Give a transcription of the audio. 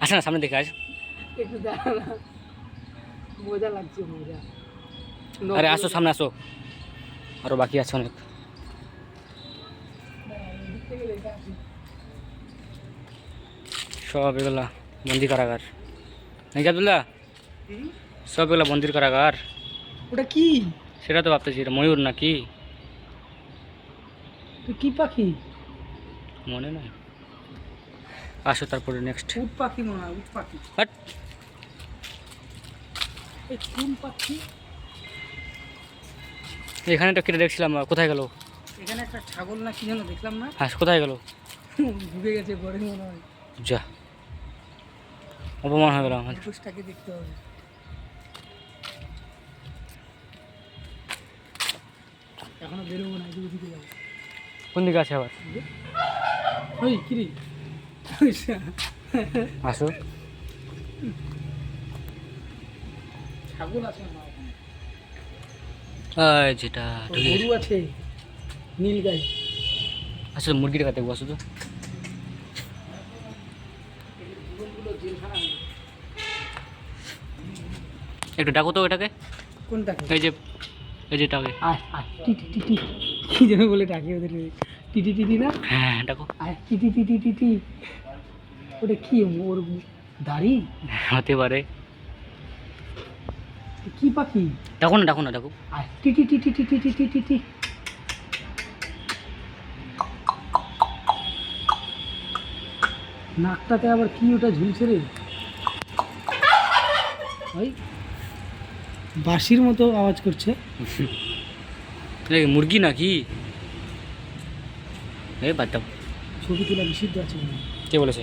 আসে না সামনে দেখে আস। একটু দাঁড়া না, মজা লাগছে মজা। আরে আসো সামনে আসো, আরো বাকি আছে অনেক। সব এগুলা বন্দি কারাগার নাকি আব্দুল্লাহ? সব এগুলা বন্দির কারাগার। ওটা কি? সেটা তো ভাবতেছি, এটা ময়ূর নাকি কি পাখি? মনে নাই। আসো তারপরে নেক্সট। উট পাখি মনে হয়, উট পাখি। বাট এই কোন পাখি? এখানে তো কেটে দেখছিলাম, কোথায় গেল? এখানে একটা ছাগল না কি যেন দেখলাম না, হ্যাঁ কোথায় গেল? ঢুকে গেছে ঘরে মনে হয়। যা, অপমান হয়ে গেল আমার। মুখোশটাকে দেখতে হবে। এখনো বেরোবো না, এদিকে দিকে যাবো। কোন দিকে আছে আবার? ওই কিরি আসো। ছাগল আছে না ওখানে? যেটা ও, গরু আছে নীল গাই। আসলে মুরগিটা কাটে দেখবো, আসো তো। জীবনগুলো জেলখানা নেই। একটু ডাকো তো এটাকে, কোনটাকে? এই যেটাকে। আয় আয়, টিটি টিটি কি যেন বলে ডাকে ওদের, টিটি টিটি না? হ্যাঁ ডাকো। আয় টিটি টিটি টিটি। ওটা কি, ওর দাড়ি? হতে পারে। কি পাখি? ডাকো না ডাকো না ডাকো। আয় টিটি টিটি টিটি টিটি টিটি। নাকটাতে আবার কি ওটা ঝুলছে রে? ওই বাঁশির মতো আওয়াজ করছে। মুরগি নাকি? বাদ দাও। ছবি তোলা নিষিদ্ধ আছে মনে হয়। কে বলেছে?